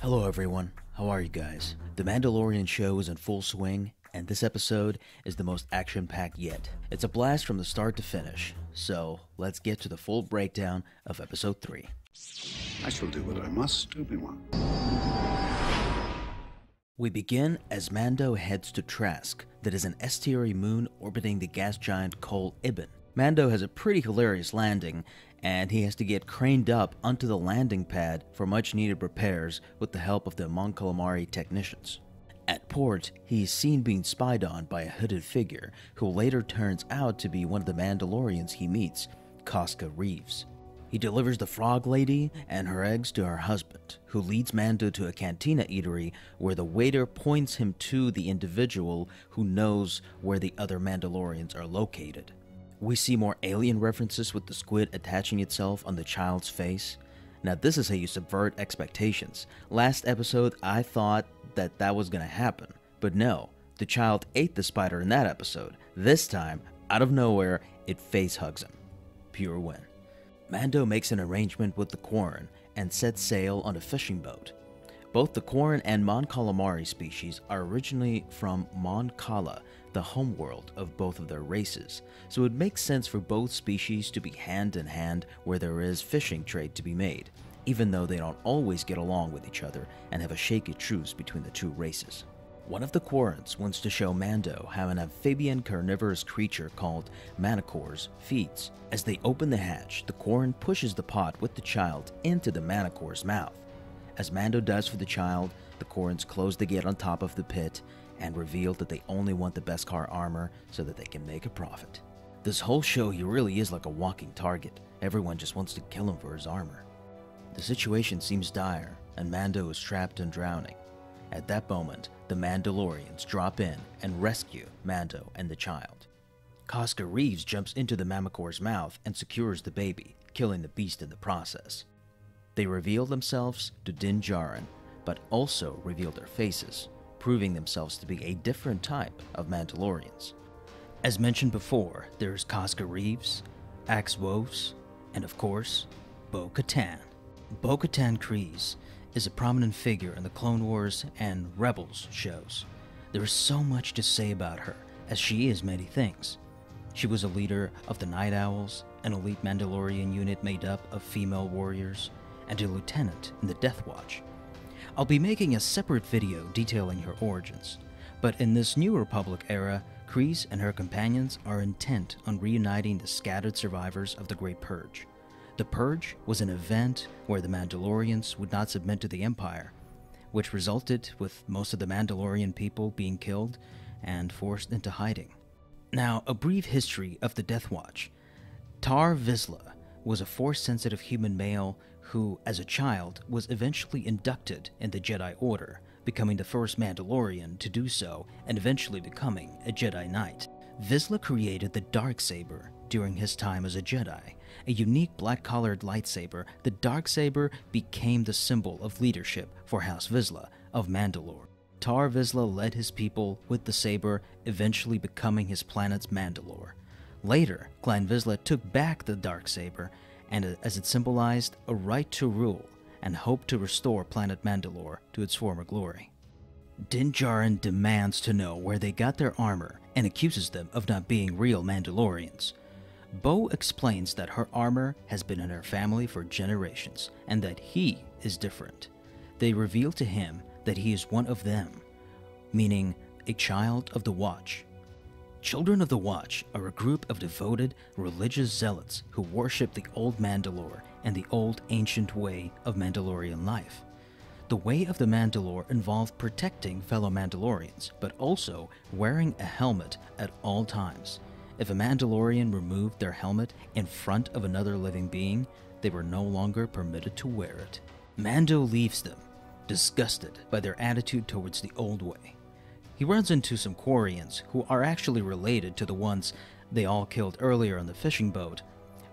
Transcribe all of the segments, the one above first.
Hello everyone, how are you guys? The Mandalorian show is in full swing, and this episode is the most action-packed yet. It's a blast from the start to finish, so let's get to the full breakdown of episode 3. I shall do what I must, Obi-Wan. We begin as Mando heads to Trask, that is an estuary moon orbiting the gas giant Kol Ibn. Mando has a pretty hilarious landing, and he has to get craned up onto the landing pad for much needed repairs with the help of the Mon Calamari technicians. At port, he is seen being spied on by a hooded figure who later turns out to be one of the Mandalorians he meets, Koska Reeves. He delivers the frog lady and her eggs to her husband, who leads Mando to a cantina eatery where the waiter points him to the individual who knows where the other Mandalorians are located. We see more alien references with the squid attaching itself on the child's face. Now this is how you subvert expectations. Last episode I thought that was gonna happen, but no, the child ate the spider in that episode. This time, out of nowhere, it face hugs him. Pure win. Mando makes an arrangement with the Quarren and sets sail on a fishing boat. Both the Quarren and Mon Calamari species are originally from Mon Cala, the homeworld of both of their races, so it makes sense for both species to be hand in hand where there is fishing trade to be made, even though they don't always get along with each other and have a shaky truce between the two races. One of the Quarrens wants to show Mando how an amphibian carnivorous creature called manticores feeds. As they open the hatch, the Quarren pushes the pot with the child into the manicore's mouth. As Mando does for the child, the Quarrens close the gate on top of the pit and reveal that they only want the Beskar armor so that they can make a profit. This whole show, he really is like a walking target. Everyone just wants to kill him for his armor. The situation seems dire, and Mando is trapped and drowning. At that moment, the Mandalorians drop in and rescue Mando and the child. Koska Reeves jumps into the Mamicore's mouth and secures the baby, killing the beast in the process. They reveal themselves to Din Djarin, but also reveal their faces, proving themselves to be a different type of Mandalorians. As mentioned before, there's Koska Reeves, AHSOKA, and of course, Bo-Katan. Bo-Katan Kryze is a prominent figure in the Clone Wars and Rebels shows. There is so much to say about her, as she is many things. She was a leader of the Nite Owls, an elite Mandalorian unit made up of female warriors, and a lieutenant in the Death Watch. I'll be making a separate video detailing her origins, but in this New Republic era, Kryze and her companions are intent on reuniting the scattered survivors of the Great Purge. The Purge was an event where the Mandalorians would not submit to the Empire, which resulted with most of the Mandalorian people being killed and forced into hiding. Now, a brief history of the Death Watch. Tarre Vizsla was a Force-sensitive human male who, as a child, was eventually inducted in the Jedi Order, becoming the first Mandalorian to do so and eventually becoming a Jedi Knight. Vizsla created the Darksaber during his time as a Jedi. A unique black-colored lightsaber, the Darksaber became the symbol of leadership for House Vizsla of Mandalore. Tarre Vizsla led his people with the saber, eventually becoming his planet's Mandalore. Later, Clan Vizla took back the Darksaber, and as it symbolized a right to rule and hoped to restore planet Mandalore to its former glory. Din Djarin demands to know where they got their armor and accuses them of not being real Mandalorians. Bo explains that her armor has been in her family for generations and that he is different. They reveal to him that he is one of them, meaning a child of the Watch. Children of the Watch are a group of devoted, religious zealots who worship the old Mandalore and the old ancient way of Mandalorian life. The way of the Mandalore involved protecting fellow Mandalorians, but also wearing a helmet at all times. If a Mandalorian removed their helmet in front of another living being, they were no longer permitted to wear it. Mando leaves them, disgusted by their attitude towards the old way. He runs into some Quarians who are actually related to the ones they all killed earlier on the fishing boat,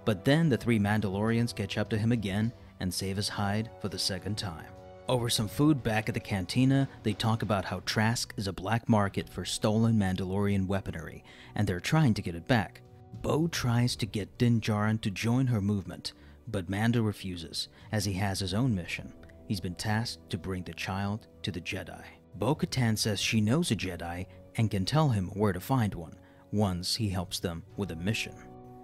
but then the 3 Mandalorians catch up to him again and save his hide for the second time. Over some food back at the cantina, they talk about how Trask is a black market for stolen Mandalorian weaponry, and they're trying to get it back. Bo tries to get Din Djarin to join her movement, but Mando refuses, as he has his own mission, he's been tasked to bring the child to the Jedi. Bo-Katan says she knows a Jedi and can tell him where to find one once he helps them with a mission.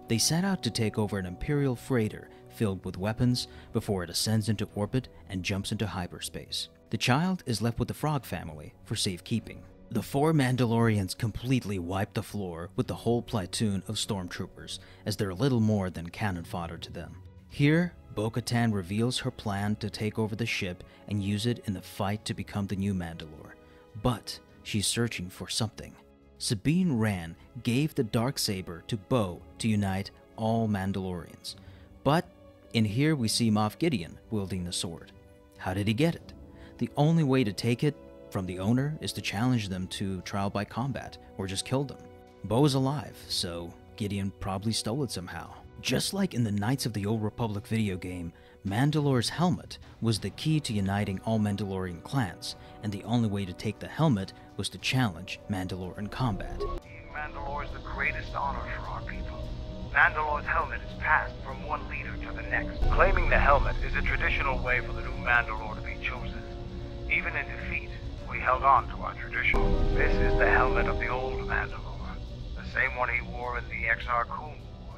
They set out to take over an Imperial freighter filled with weapons before it ascends into orbit and jumps into hyperspace. The child is left with the Frog family for safekeeping. The 4 Mandalorians completely wipe the floor with the whole platoon of stormtroopers, as they're little more than cannon fodder to them. Here, Bo-Katan reveals her plan to take over the ship and use it in the fight to become the new Mandalore. But she's searching for something. Sabine Wren gave the Darksaber to Bo to unite all Mandalorians. But in here we see Moff Gideon wielding the sword. How did he get it? The only way to take it from the owner is to challenge them to trial by combat or just kill them. Bo is alive, so Gideon probably stole it somehow. Just like in the Knights of the Old Republic video game, Mandalore's helmet was the key to uniting all Mandalorian clans, and the only way to take the helmet was to challenge Mandalore in combat. Mandalore is the greatest honor for our people. Mandalore's helmet is passed from one leader to the next. Claiming the helmet is a traditional way for the new Mandalore to be chosen. Even in defeat, we held on to our tradition. This is the helmet of the old Mandalore, the same one he wore in the Exar Kun War,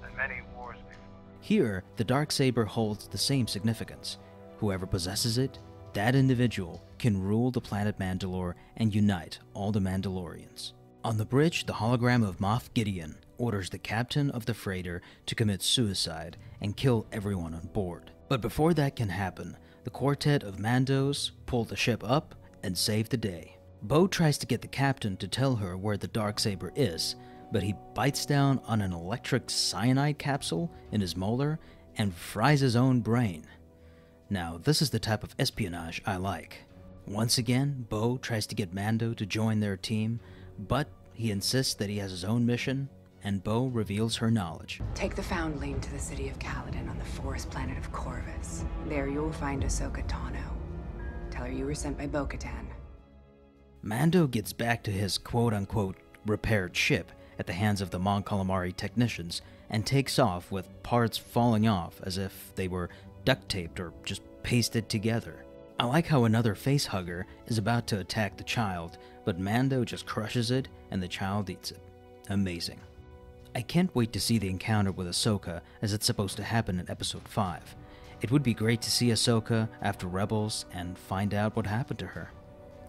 and many wars before. Here, the Darksaber holds the same significance. Whoever possesses it, that individual can rule the planet Mandalore and unite all the Mandalorians. On the bridge, the hologram of Moff Gideon orders the captain of the freighter to commit suicide and kill everyone on board. But before that can happen, the quartet of Mandos pull the ship up and save the day. Bo tries to get the captain to tell her where the Darksaber is, but he bites down on an electric cyanide capsule in his molar and fries his own brain. Now, this is the type of espionage I like. Once again, Bo tries to get Mando to join their team, but he insists that he has his own mission, and Bo reveals her knowledge. Take the Foundling to the city of Caladan on the forest planet of Corvus. There you'll find AHSOKA Tano. Tell her you were sent by Bo-Katan. Mando gets back to his quote-unquote repaired ship at the hands of the Mon Calamari technicians and takes off with parts falling off as if they were duct taped or just pasted together. I like how another facehugger is about to attack the child, but Mando just crushes it and the child eats it. Amazing. I can't wait to see the encounter with Ahsoka as it's supposed to happen in Episode 5. It would be great to see Ahsoka after Rebels and find out what happened to her.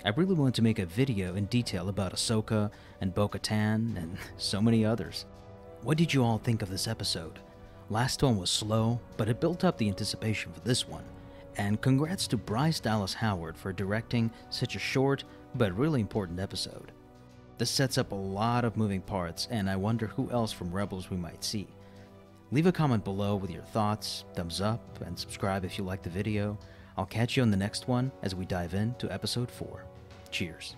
I really want to make a video in detail about Ahsoka and Bo-Katan and so many others. What did you all think of this episode? Last one was slow, but it built up the anticipation for this one. And congrats to Bryce Dallas Howard for directing such a short but really important episode. This sets up a lot of moving parts, and I wonder who else from Rebels we might see. Leave a comment below with your thoughts, thumbs up, and subscribe if you liked the video. I'll catch you on the next one as we dive into Episode 4. Cheers.